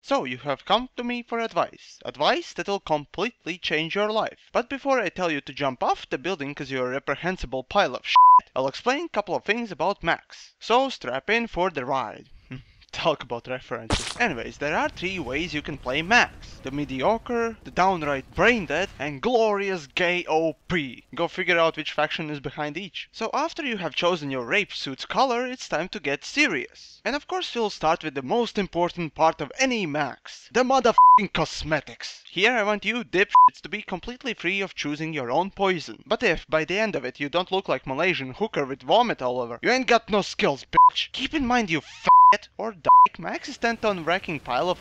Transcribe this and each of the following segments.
So you have come to me for advice. Advice that will completely change your life. But before I tell you to jump off the building because you're a reprehensible pile of shit, I'll explain a couple of things about Max. So strap in for the ride. Talk about references. Anyways, there are 3 ways you can play Max. The mediocre, the downright brain dead, and glorious gay OP. Go figure out which faction is behind each. So after you have chosen your rape suit's color, it's time to get serious. And of course we'll start with the most important part of any Max. The motherfucking cosmetics. Here I want you dipshits to be completely free of choosing your own poison. But if by the end of it you don't look like Malaysian hooker with vomit all over, you ain't got no skills, bitch. Keep in mind, you or dyke, Max is bent on wrecking pile of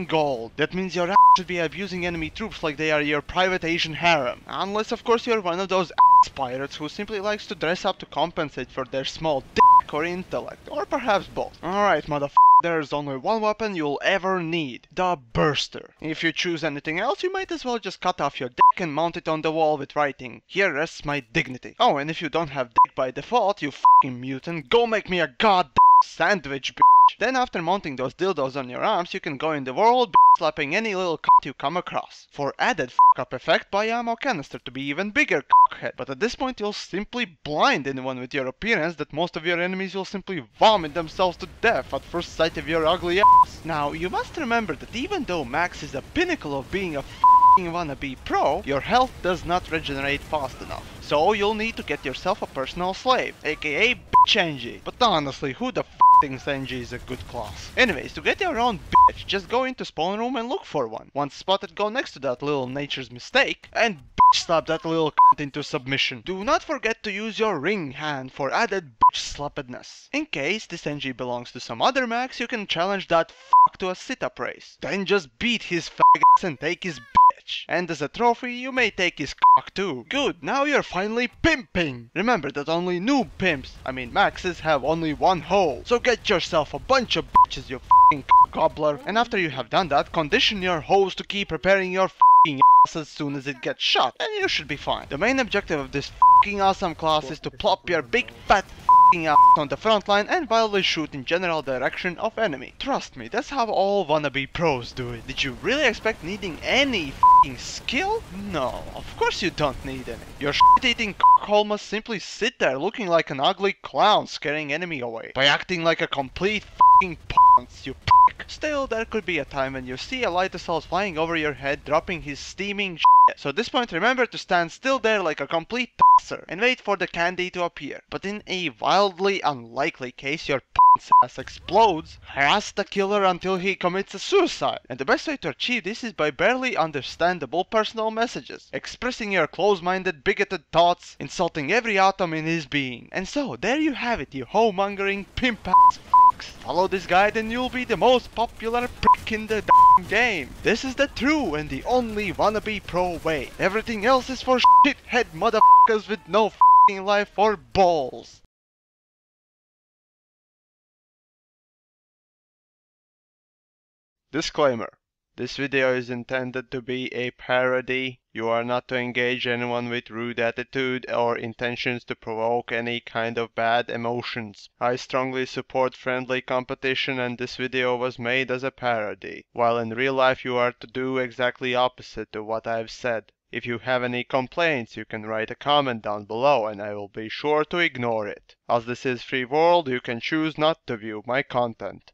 gold. That means your ass should be abusing enemy troops like they are your private Asian harem. Unless of course you're one of those ass pirates who simply likes to dress up to compensate for their small dick or intellect, or perhaps both. Alright, motherfucker. There's only one weapon you'll ever need, the burster. If you choose anything else, you might as well just cut off your dick and mount it on the wall with writing, "Here rests my dignity." Oh, and if you don't have dick by default, you fucking mutant, go make me a goddamn sandwich, bitch. Then after mounting those dildos on your arms, you can go in the world slapping any little cunt you come across. For added f**k-up effect, buy ammo canister to be even bigger cockhead. But at this point you'll simply blind anyone with your appearance that most of your enemies will simply vomit themselves to death at first sight of your ugly ass. Now, you must remember that even though Max is the pinnacle of being a f***ing wannabe pro, your health does not regenerate fast enough. So you'll need to get yourself a personal slave, aka bitch Angie. But honestly, who the f*** thinks Angie is a good class? Anyways, to get your own bitch, just go into spawn room and look for one. Once spotted, go next to that little nature's mistake and bitch slap that little cunt into submission. Do not forget to use your ring hand for added bitch slappedness. In case this Angie belongs to some other Max, you can challenge that f**k to a sit-up race. Then just beat his faggots and take his bitch. And as a trophy, you may take his cock too. Good, now you're finally pimping. Remember that only noob pimps, Maxes, have only one hole. So get yourself a bunch of bitches, you f***ing gobbler. And after you have done that, condition your hoes to keep preparing your f***ing ass as soon as it gets shot, and you should be fine. The main objective of this f***ing awesome class is to plop your big fat ass on the front line and wildly shoot in general direction of enemy. Trust me, that's how all wannabe pros do it. Did you really expect needing any f***ing skill? No, of course you don't need any. Your shit-eating cockhole must simply sit there looking like an ugly clown scaring enemy away by acting like a complete f***ing ponce, you prick. Still, there could be a time when you see a light assault flying over your head dropping his steaming shit. So at this point remember to stand still there like a complete tosser and wait for the candy to appear. But in a wildly unlikely case your ass explodes, harass the killer until he commits a suicide. And the best way to achieve this is by barely understandable personal messages, expressing your close-minded bigoted thoughts, insulting every atom in his being. And so there you have it, you hoe-mongering pimp ass f***s. Follow this guide and you'll be the most popular prick in the game. This is the true and the only wannabe pro way. Everything else is for shithead motherfuckers with no f***ing life or balls. Disclaimer. This video is intended to be a parody. You are not to engage anyone with rude attitude or intentions to provoke any kind of bad emotions. I strongly support friendly competition and this video was made as a parody, while in real life you are to do exactly opposite to what I've said. If you have any complaints, you can write a comment down below and I will be sure to ignore it. As this is free world, you can choose not to view my content.